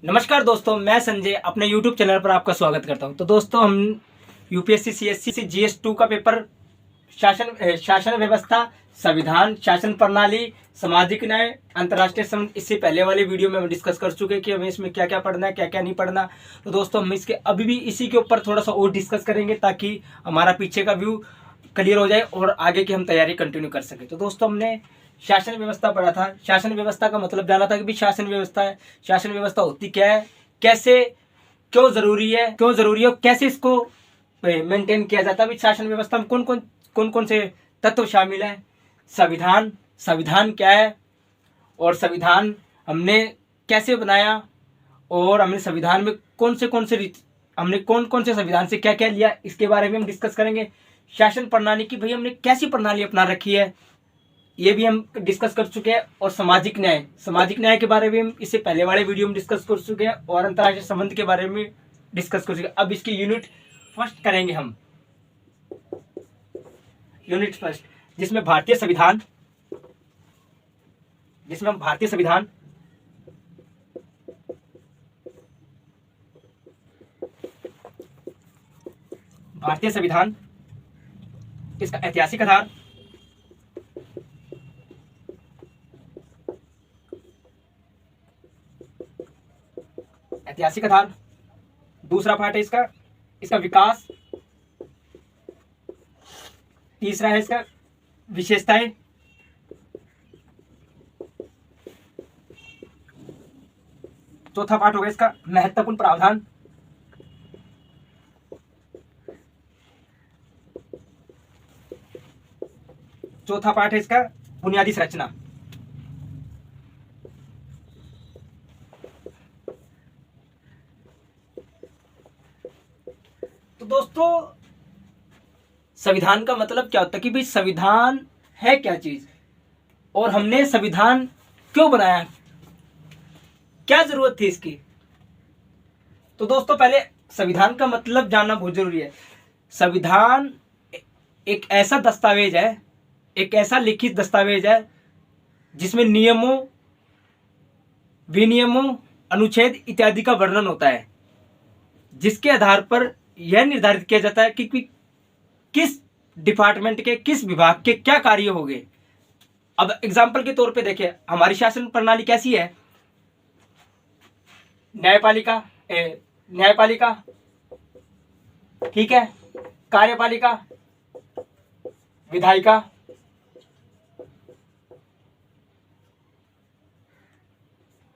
नमस्कार दोस्तों, मैं संजय अपने YouTube चैनल पर आपका स्वागत करता हूं। तो दोस्तों, हम यूपीएससी सीएससी GS2 का पेपर शासन व्यवस्था, संविधान, शासन प्रणाली, सामाजिक न्याय, अंतर्राष्ट्रीय संबंध, इससे पहले वाले वीडियो में हम डिस्कस कर चुके हैं कि हमें इसमें क्या क्या पढ़ना है, क्या क्या नहीं पढ़ना। तो दोस्तों, हम इसके अभी भी इसी के ऊपर थोड़ा सा और डिस्कस करेंगे ताकि हमारा पीछे का व्यू क्लियर हो जाए और आगे की हम तैयारी कंटिन्यू कर सके। तो दोस्तों, हमने शासन व्यवस्था पढ़ा था। शासन व्यवस्था का मतलब जाना था कि भी शासन व्यवस्था है, शासन व्यवस्था होती क्या है, कैसे, क्यों जरूरी है, कैसे इसको मेंटेन किया जाता है। शासन व्यवस्था में कौन कौन से तत्व शामिल है, संविधान क्या है, और संविधान हमने कैसे बनाया, और हमने संविधान में कौन से संविधान से क्या क्या लिया, इसके बारे में हम डिस्कस करेंगे। शासन प्रणाली की भाई हमने कैसी प्रणाली अपना रखी है, ये भी हम डिस्कस कर चुके हैं। और सामाजिक न्याय के बारे में हम इससे पहले वाले वीडियो में डिस्कस कर चुके हैं, और अंतर्राष्ट्रीय संबंध के बारे में डिस्कस कर चुके हैं। अब इसकी यूनिट फर्स्ट करेंगे हम, यूनिट फर्स्ट, जिसमें हम भारतीय संविधान, इसका ऐतिहासिक आधार, दूसरा पार्ट है इसका विकास, तीसरा है इसका विशेषताएं, चौथा पार्ट होगा इसका महत्वपूर्ण प्रावधान, चौथा पार्ट है इसका बुनियादी संरचना। तो दोस्तों, संविधान का मतलब क्या होता है कि भाई संविधान है क्या चीज, और हमने संविधान क्यों बनाया, क्या जरूरत थी इसकी। तो दोस्तों, पहले संविधान का मतलब जानना बहुत जरूरी है। संविधान एक ऐसा दस्तावेज है, एक ऐसा लिखित दस्तावेज है जिसमें नियमों, विनियमों, अनुच्छेद इत्यादि का वर्णन होता है, जिसके आधार पर यह निर्धारित किया जाता है कि किस डिपार्टमेंट के, किस विभाग के क्या कार्य होंगे। अब एग्जाम्पल के तौर पे देखिए, हमारी शासन प्रणाली कैसी है। न्यायपालिका, ठीक है, कार्यपालिका,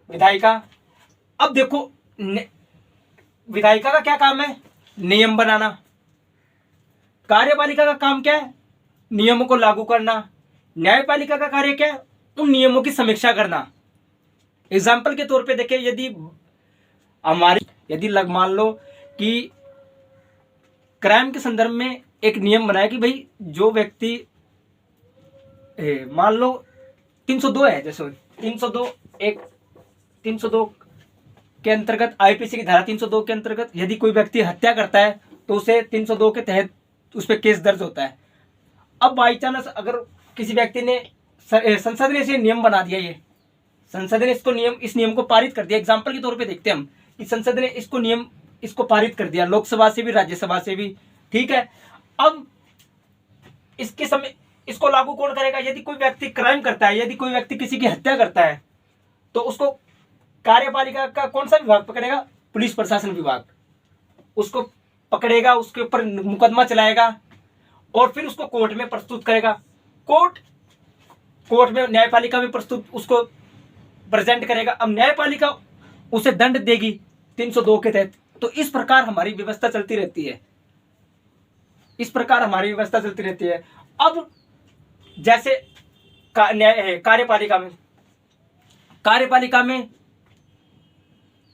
विधायिका, अब देखो, विधायिका का क्या काम है, नियम बनाना। कार्यपालिका का काम क्या है, नियमों को लागू करना। न्यायपालिका का कार्य क्या है, उन नियमों की समीक्षा करना। एग्जाम्पल के तौर पे देखिए, यदि मान लो कि क्राइम के संदर्भ में एक नियम बनाया कि भाई जो व्यक्ति, मान लो 302 है, जैसे 302 के अंतर्गत, आईपीसी की धारा 302 के अंतर्गत यदि कोई व्यक्ति हत्या करता है तो उसे 302 के तहत उस पर केस दर्ज होता है। अब बाई चांस अगर किसी व्यक्ति ने, संसद ने इसे नियम बना दिया, संसद ने इस नियम को पारित कर दिया। एग्जाम्पल के तौर पे देखते हैं हम कि संसद ने इसको पारित कर दिया, लोकसभा से भी, राज्यसभा से भी, ठीक है। अब इसके समय इसको लागू कौन करेगा, यदि कोई व्यक्ति क्राइम करता है, यदि कोई व्यक्ति किसी की हत्या करता है, तो उसको कार्यपालिका का कौन सा विभाग पकड़ेगा, पुलिस प्रशासन विभाग उसको पकड़ेगा, उसके ऊपर मुकदमा चलाएगा और फिर उसको कोर्ट में प्रस्तुत करेगा। कोर्ट में न्यायपालिका में उसको प्रेजेंट करेगा। अब न्यायपालिका उसे दंड देगी 302 के तहत। तो इस प्रकार हमारी व्यवस्था चलती रहती है। अब जैसे कार्यपालिका में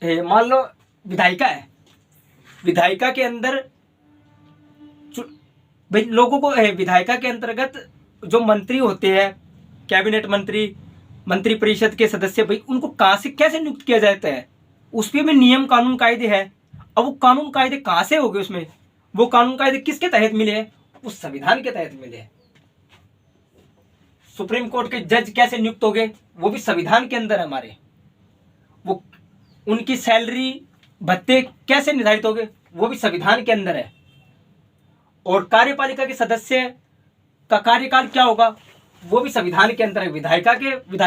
मान लो विधायिका है, विधायिका के अंदर भाई लोगों को, विधायिका के अंतर्गत जो मंत्री होते हैं, कैबिनेट मंत्री, मंत्री परिषद के सदस्य, भाई उनको कहां से कैसे नियुक्त किया जाता है, उस पर भी नियम कानून कायदे है। अब वो कानून कायदे कहां से हो गए, उसमें वो कानून कायदे किसके तहत मिले हैं, उस संविधान के तहत मिले हैं। सुप्रीम कोर्ट के जज कैसे नियुक्त हो गए, वो भी संविधान के अंदर है हमारे। वो उनकी सैलरी भत्ते कैसे निर्धारित होंगे, वो भी संविधान के अंदर है। और कार्यपालिका के सदस्य का कार्यकाल क्या होगा, वो भी संविधान के अंदर है। विधायिका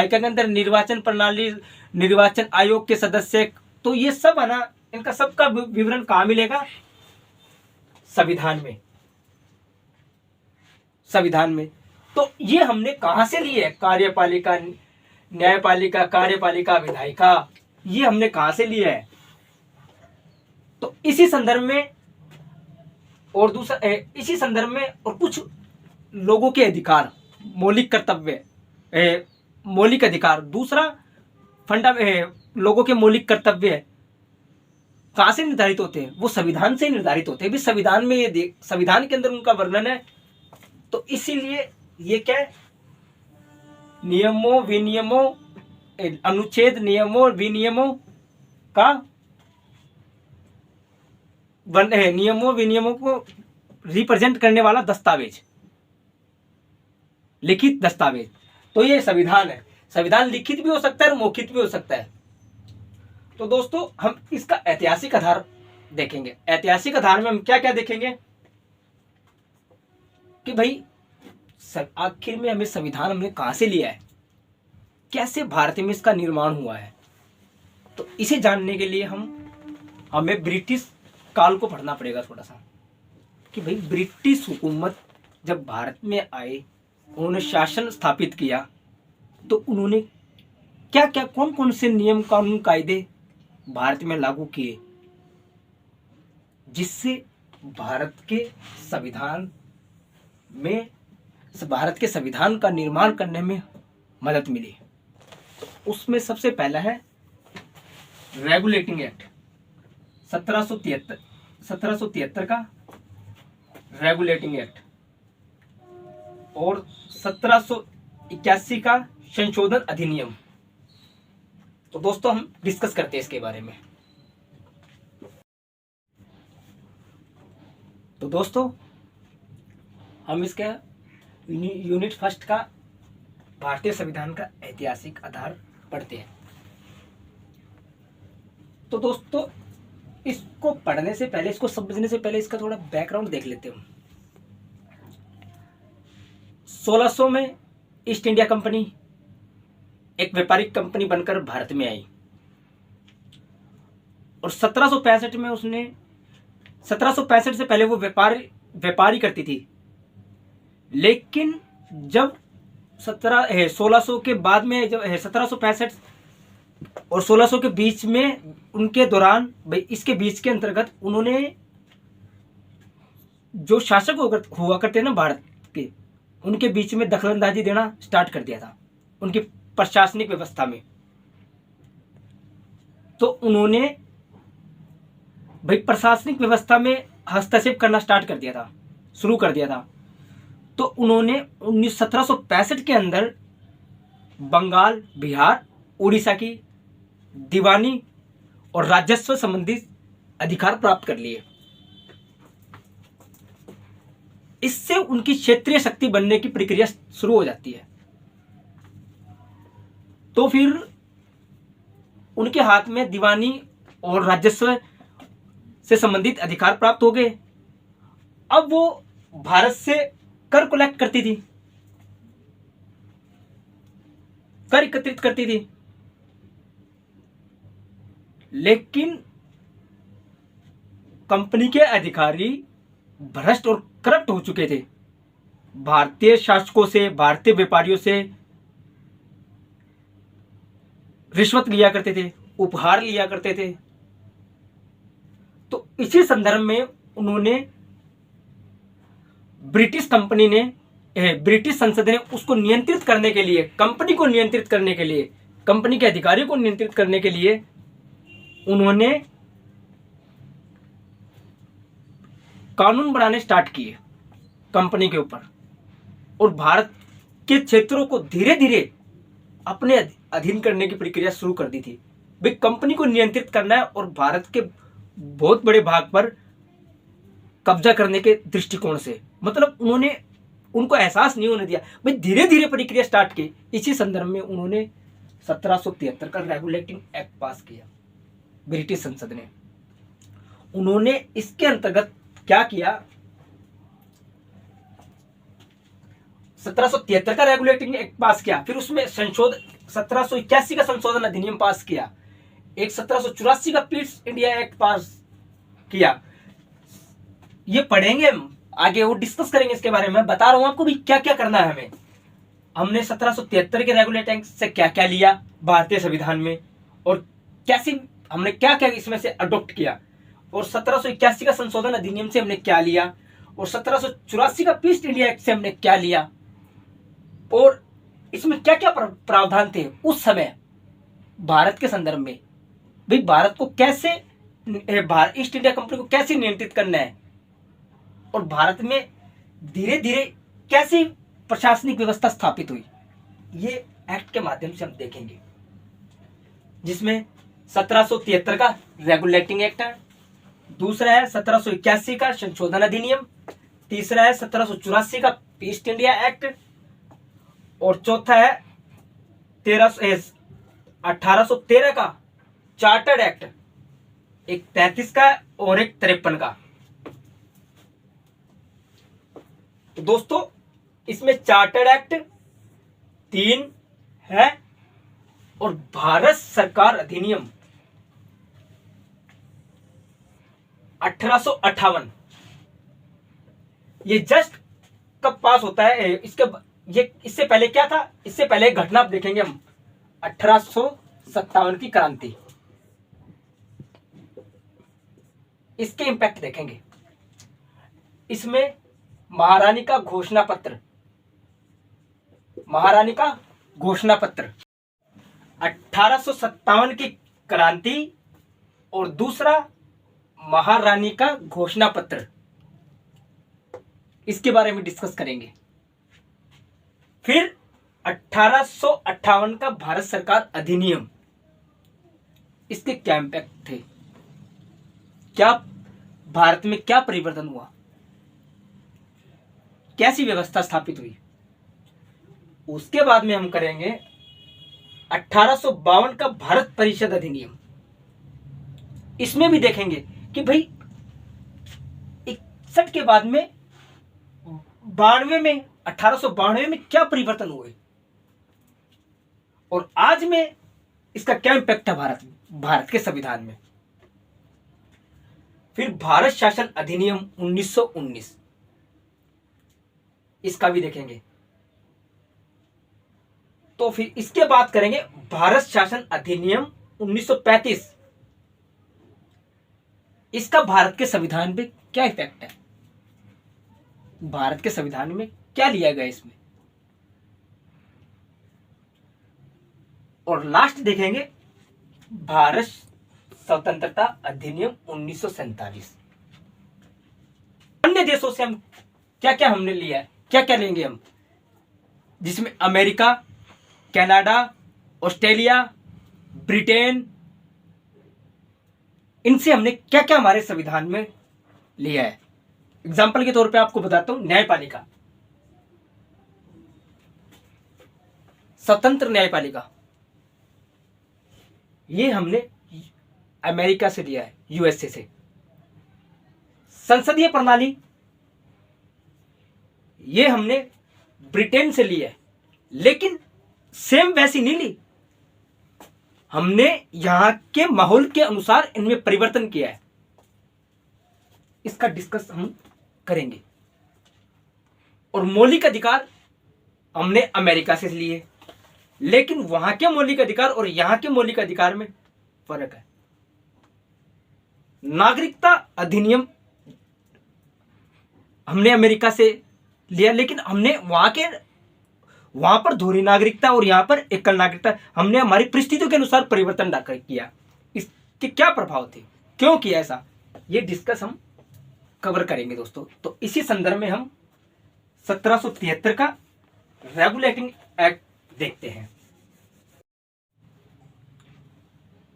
के अंदर निर्वाचन प्रणाली, निर्वाचन आयोग के सदस्य, तो ये सब है ना, इनका सबका विवरण कहाँ मिलेगा, संविधान में। संविधान में। तो ये हमने कहां से लिए, कार्यपालिका, न्यायपालिका, कार्यपालिका, विधायिका, ये हमने कहां से लिए है। तो इसी संदर्भ में और दूसरा, इसी संदर्भ में और कुछ लोगों के अधिकार, मौलिक कर्तव्य, मौलिक अधिकार, दूसरा लोगों के मौलिक कर्तव्य कहां से निर्धारित होते हैं, वो संविधान से निर्धारित होते हैं। भी संविधान में ये संविधान के अंदर उनका वर्णन है। तो इसीलिए ये क्या है, नियमों विनियमों, अनुच्छेद नियमों विनियमों का नियमों विनियमों को रिप्रेजेंट करने वाला दस्तावेज, लिखित दस्तावेज। तो ये संविधान है। संविधान लिखित भी हो सकता है और मौखिक भी हो सकता है। तो दोस्तों हम इसका ऐतिहासिक आधार देखेंगे। ऐतिहासिक आधार में हम क्या क्या देखेंगे कि भाई आखिर में हमें संविधान हमने कहां से लिया है, कैसे भारत में इसका निर्माण हुआ है। तो इसे जानने के लिए हमें ब्रिटिश काल को पढ़ना पड़ेगा थोड़ा सा, कि भाई ब्रिटिश हुकूमत जब भारत में आए, उन्होंने शासन स्थापित किया, तो उन्होंने क्या क्या, कौन कौन से नियम कानून कायदे भारत में लागू किए, जिससे भारत के संविधान का निर्माण करने में मदद मिली। तो उसमें सबसे पहला है रेगुलेटिंग एक्ट 1773 का रेगुलेटिंग एक्ट, और 1781 का संशोधन अधिनियम। तो दोस्तों हम डिस्कस करते हैं इसके बारे में। तो दोस्तों हम इसका यूनिट फर्स्ट का भारतीय संविधान का ऐतिहासिक आधार पढ़ते हैं। तो दोस्तों इसको पढ़ने से पहले, इसको समझने से पहले इसका थोड़ा बैकग्राउंड देख लेते हैं। 1600 में ईस्ट इंडिया कंपनी एक व्यापारिक कंपनी बनकर भारत में आई, और 1765 में उसने, 1765 से पहले वो व्यापारी करती थी। लेकिन जब 1600 के बाद में, जब 1765 और 1600 के बीच में, उनके दौरान भाई इसके बीच के अंतर्गत उन्होंने जो शासक हुआ करते ना भारत के, उनके बीच में दखलंदाजी देना स्टार्ट कर दिया था उनकी प्रशासनिक व्यवस्था में। तो उन्होंने भाई प्रशासनिक व्यवस्था में हस्तक्षेप करना शुरू कर दिया था। तो उन्होंने 1765 के अंदर बंगाल, बिहार, उड़ीसा की दीवानी और राजस्व संबंधित अधिकार प्राप्त कर लिए। इससे उनकी क्षेत्रीय शक्ति बनने की प्रक्रिया शुरू हो जाती है। तो फिर उनके हाथ में दीवानी और राजस्व से संबंधित अधिकार प्राप्त हो गए। अब वो भारत से कर कलेक्ट करती थी, कर एकत्रित करती थी। लेकिन कंपनी के अधिकारी भ्रष्ट और करप्ट हो चुके थे। भारतीय शासकों से, भारतीय व्यापारियों से रिश्वत लिया करते थे, उपहार लिया करते थे। तो इसी संदर्भ में उन्होंने, ब्रिटिश संसद ने उसको नियंत्रित करने के लिए, कंपनी को नियंत्रित करने के लिए, कंपनी के अधिकारियों को नियंत्रित करने के लिए उन्होंने कानून बनाने स्टार्ट किए कंपनी के ऊपर, और भारत के क्षेत्रों को धीरे धीरे अपने अधीन करने की प्रक्रिया शुरू कर दी थी। भाई कंपनी को नियंत्रित करना है और भारत के बहुत बड़े भाग पर कब्जा करने के दृष्टिकोण से, मतलब उन्होंने, उनको एहसास नहीं होने दिया, भाई धीरे धीरे प्रक्रिया स्टार्ट की। इसी संदर्भ में उन्होंने 1773 का रेगुलेटिंग एक्ट पास किया। ब्रिटिश संसद ने। उन्होंने इसके अंतर्गत क्या किया, 1773 का रेगुलेटिंग एक्ट पास किया, फिर उसमें संशोधन 1781 का संशोधन अधिनियम पास किया, एक 1784 का पीस इंडिया एक्ट पास किया। ये पढ़ेंगे हम आगे, वो डिस्कस करेंगे इसके बारे में। मैं बता रहा हूं आपको भी क्या क्या करना है हमें। हमने 1773 के रेगुलेटिंग एक्ट से क्या क्या लिया भारतीय संविधान में, और कैसे हमने क्या क्या इसमें से अडॉप्ट किया, और 1781 का संशोधन अधिनियम से हमने क्या लिया, और 1784 का पीस इंडिया एक्ट से हमने क्या लिया, और इसमें क्या क्या प्रावधान थे उस समय भारत के संदर्भ में। भाई भारत को कैसे, ईस्ट इंडिया कंपनी को कैसे नियंत्रित करना है, और भारत में धीरे धीरे कैसे प्रशासनिक व्यवस्था स्थापित हुई, ये एक्ट के माध्यम से हम देखेंगे। जिसमें 1773 का रेगुलेटिंग एक्ट है, दूसरा है 1781 का संशोधन अधिनियम, तीसरा है 1784 का ईस्ट इंडिया एक्ट, और चौथा है 1813 का चार्टर्ड एक्ट, एक 33 का और एक 53 का। तो दोस्तों इसमें चार्टर्ड एक्ट 3 है, और भारत सरकार अधिनियम 1858, ये जस्ट कब पास होता है, इससे पहले क्या था, इससे पहले एक घटना देखेंगे हम, 1857 की क्रांति, इसके इंपैक्ट देखेंगे। इसमें महारानी का घोषणा पत्र 1857 की क्रांति, और दूसरा महारानी का घोषणा पत्र, इसके बारे में डिस्कस करेंगे। फिर 1858 का भारत सरकार अधिनियम, इसके क्या इंपैक्ट थे, क्या भारत में क्या परिवर्तन हुआ, कैसी व्यवस्था स्थापित हुई। उसके बाद में हम करेंगे 1852 का भारत परिषद अधिनियम। इसमें भी देखेंगे कि भाई 61 के बाद में 1892 में क्या परिवर्तन हुए, और आज में इसका क्या इंपैक्ट है भारत के संविधान में। फिर भारत शासन अधिनियम 1919, इसका भी देखेंगे। तो फिर इसके बाद करेंगे भारत शासन अधिनियम 1935, इसका भारत के संविधान पे क्या इफेक्ट है, भारत के संविधान में क्या लिया गया इसमें। और लास्ट देखेंगे भारत स्वतंत्रता अधिनियम 1947। अन्य देशों से हम क्या क्या हमने लिया है, क्या क्या लेंगे हम, जिसमें अमेरिका, कनाडा, ऑस्ट्रेलिया, ब्रिटेन, इनसे हमने क्या क्या हमारे संविधान में लिया है। एग्जाम्पल के तौर पे आपको बताता हूं, न्यायपालिका, स्वतंत्र न्यायपालिका, ये हमने अमेरिका से लिया है, यूएसए से। संसदीय प्रणाली, ये हमने ब्रिटेन से लिया है, लेकिन सेम वैसी नहीं ली, हमने यहां के माहौल के अनुसार इनमें परिवर्तन किया है। इसका डिस्कस हम करेंगे। और मौलिक अधिकार हमने अमेरिका से लिए, लेकिन वहां के मौलिक अधिकार और यहां के मौलिक अधिकार में फर्क है। नागरिकता अधिनियम हमने अमेरिका से लिया, लेकिन हमने वहां पर दोहरी नागरिकता और यहां पर एकल नागरिकता, हमने हमारी परिस्थितियों के अनुसार परिवर्तन किया। इसके क्या प्रभाव थे, क्यों किया ऐसा, ये डिस्कस हम कवर करेंगे दोस्तों। तो इसी संदर्भ में हम 1773 का रेगुलेटिंग एक्ट देखते हैं।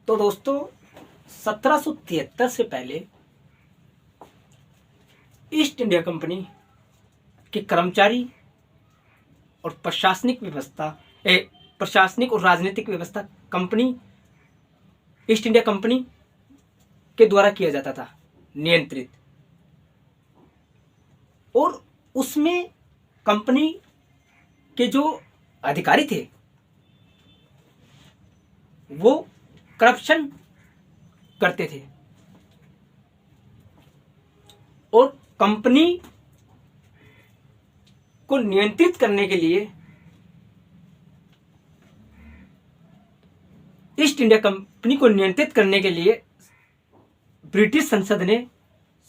तो दोस्तों 1773 से पहले ईस्ट इंडिया कंपनी के कर्मचारी और प्रशासनिक और राजनीतिक व्यवस्था कंपनी, ईस्ट इंडिया कंपनी के द्वारा किया जाता था, नियंत्रित। और उसमें कंपनी के जो अधिकारी थे वो करप्शन करते थे और कंपनी को नियंत्रित करने के लिए ईस्ट इंडिया कंपनी को नियंत्रित करने के लिए ब्रिटिश संसद ने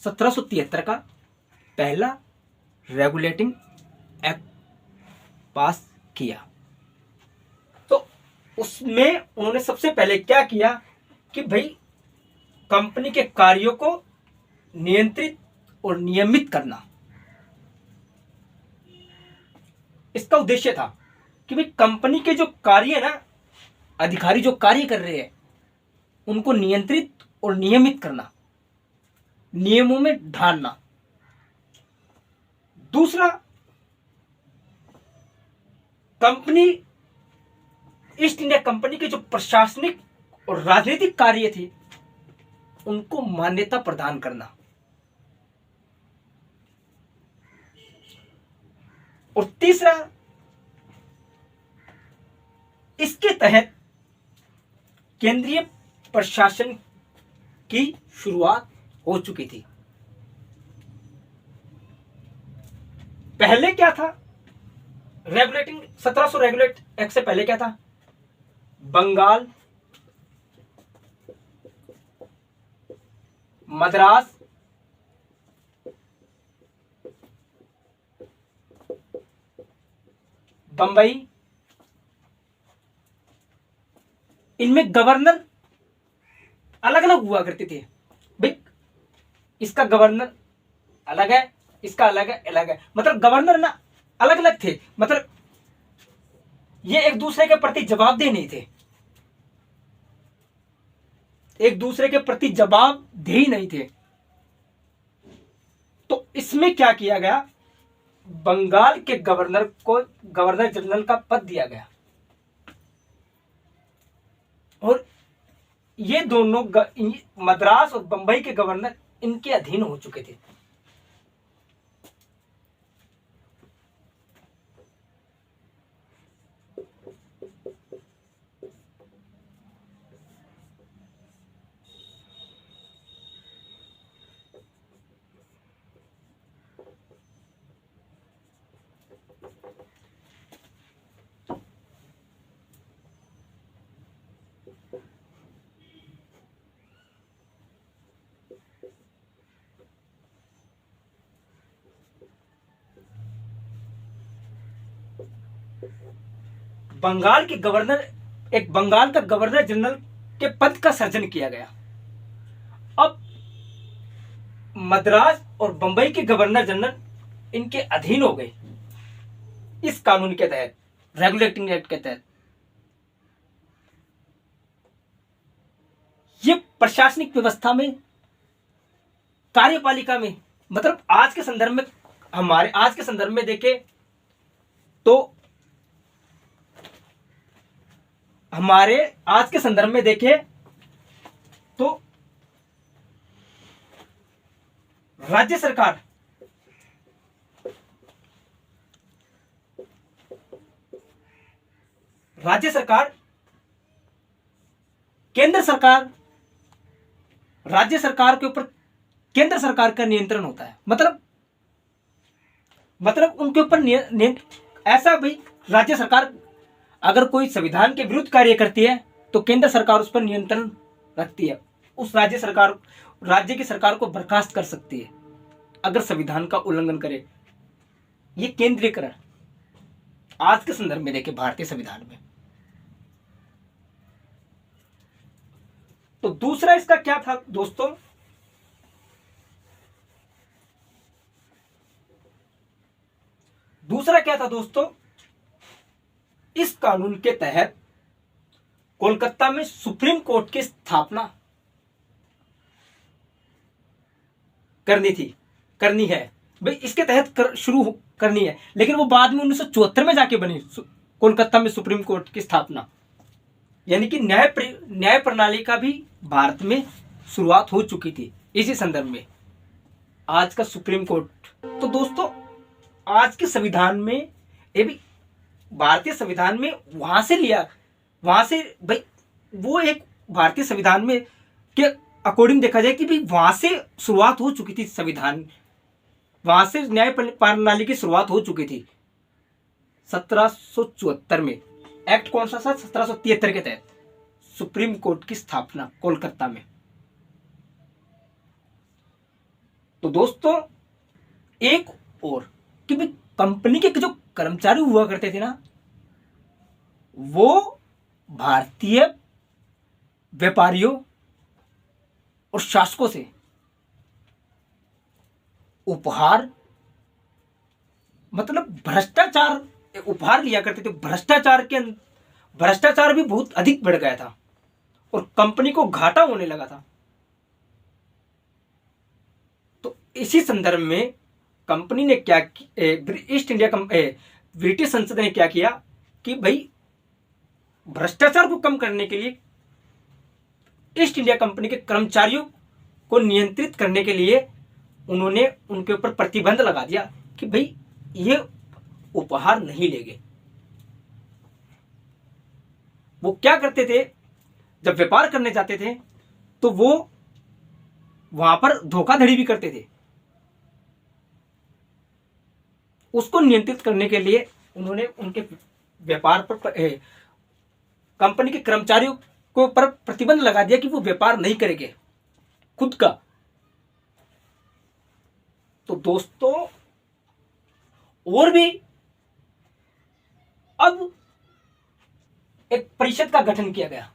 1773 का पहला रेगुलेटिंग एक्ट पास किया। तो उसमें उन्होंने सबसे पहले क्या किया कि भाई कंपनी के कार्यों को नियंत्रित और नियमित करना, इसका उद्देश्य था कि भाई कंपनी के जो कार्य है ना, अधिकारी जो कार्य कर रहे हैं उनको नियंत्रित और नियमित करना, नियमों में ढालना। दूसरा, कंपनी ईस्ट इंडिया कंपनी के जो प्रशासनिक और राजनीतिक कार्य थे उनको मान्यता प्रदान करना। और तीसरा, इसके तहत केंद्रीय प्रशासन की शुरुआत हो चुकी थी। पहले क्या था, रेगुलेटिंग 1700 रेगुलेट एक्ट से पहले क्या था, बंगाल, मद्रास, बंबई, इनमें गवर्नर अलग अलग हुआ करते थे। भाई इसका गवर्नर अलग है, इसका अलग है, अलग है, मतलब गवर्नर ना अलग अलग थे, मतलब ये एक दूसरे के प्रति जवाबदेह नहीं थे, एक दूसरे के प्रति जवाबदेही नहीं थे। तो इसमें क्या किया गया, बंगाल के गवर्नर को गवर्नर जनरल का पद दिया गया और ये दोनों मद्रास और बंबई के गवर्नर इनके अधीन हो चुके थे। बंगाल के गवर्नर, एक बंगाल का गवर्नर जनरल के पद का सृजन किया गया। अब मद्रास और बंबई के गवर्नर जनरल इनके अधीन हो गए इस कानून के तहत, रेगुलेटिंग एक्ट के तहत। ये प्रशासनिक व्यवस्था में, कार्यपालिका में, मतलब आज के संदर्भ में, हमारे आज के संदर्भ में देखें तो हमारे आज के संदर्भ में देखें तो राज्य सरकार केंद्र सरकार, राज्य सरकार के ऊपर केंद्र सरकार का नियंत्रण होता है। मतलब उनके ऊपर ऐसा भाई, राज्य सरकार अगर कोई संविधान के विरुद्ध कार्य करती है तो केंद्र सरकार उस पर नियंत्रण रखती है, उस राज्य की सरकार को बर्खास्त कर सकती है अगर संविधान का उल्लंघन करे। ये केंद्रीयकरण आज के संदर्भ में देखें भारतीय संविधान में। तो दूसरा इसका क्या था दोस्तों, इस कानून के तहत कोलकाता में सुप्रीम कोर्ट की स्थापना करनी है भाई, इसके तहत शुरू करनी है। लेकिन वो बाद में 1974 में जाके बनी कोलकाता में सुप्रीम कोर्ट की स्थापना, यानी कि न्याय प्रणाली का भी भारत में शुरुआत हो चुकी थी। इसी संदर्भ में आज का सुप्रीम कोर्ट, तो दोस्तों आज के संविधान में, ये भी भारतीय संविधान में वहां से लिया, वहां से भाई वो एक भारतीय संविधान में के अकॉर्डिंग देखा जाए कि भाई वहां से शुरुआत हो चुकी थी संविधान, वहां से न्याय प्रणाली की शुरुआत हो चुकी थी 1774 में। एक्ट कौन सा था? 1773 के तहत सुप्रीम कोर्ट की स्थापना कोलकाता में। तो दोस्तों एक और कि भाई कंपनी के जो कर्मचारी हुआ करते थे ना, वो भारतीय व्यापारियों और शासकों से उपहार, मतलब भ्रष्टाचार उपहार लिया करते थे। भ्रष्टाचार भी बहुत अधिक बढ़ गया था और कंपनी को घाटा होने लगा था। तो इसी संदर्भ में कंपनी ने क्या, ब्रिटिश संसद ने क्या किया कि भाई भ्रष्टाचार को कम करने के लिए ईस्ट इंडिया कंपनी के कर्मचारियों को नियंत्रित करने के लिए उन्होंने उनके ऊपर प्रतिबंध लगा दिया कि भाई ये उपहार नहीं लेंगे। वो क्या करते थे, जब व्यापार करने जाते थे तो वो वहां पर धोखाधड़ी भी करते थे। उसको नियंत्रित करने के लिए उन्होंने उनके व्यापार पर कंपनी के कर्मचारियों को पर प्रतिबंध लगा दिया कि वो व्यापार नहीं करेंगे खुद का। तो दोस्तों और भी अब एक परिषद का गठन किया गया,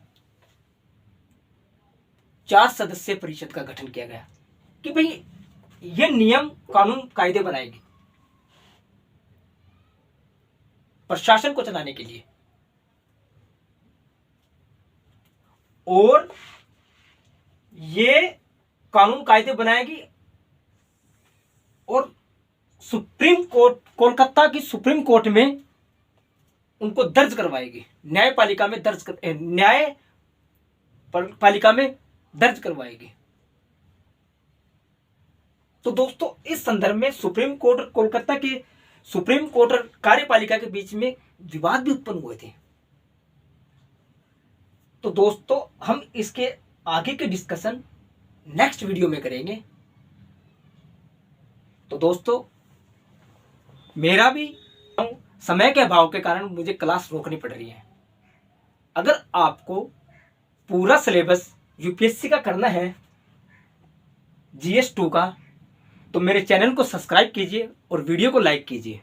4 सदस्यीय परिषद का गठन किया गया कि भाई ये नियम कानून कायदे बनाएगी प्रशासन को चलाने के लिए, और ये कानून कायदे बनाएगी और सुप्रीम कोर्ट, कोलकाता की सुप्रीम कोर्ट में उनको दर्ज करवाएगी, न्यायपालिका में दर्ज करवाएगी। तो दोस्तों इस संदर्भ में सुप्रीम कोर्ट, कोलकाता के सुप्रीम कोर्ट और कार्यपालिका के बीच में विवाद भी उत्पन्न हुए थे। तो दोस्तों हम इसके आगे के डिस्कशन नेक्स्ट वीडियो में करेंगे। तो दोस्तों मेरा भी समय के अभाव के कारण मुझे क्लास रोकनी पड़ रही है। अगर आपको पूरा सिलेबस यूपीएससी का करना है GS2 का, तो मेरे चैनल को सब्सक्राइब कीजिए और वीडियो को लाइक कीजिए।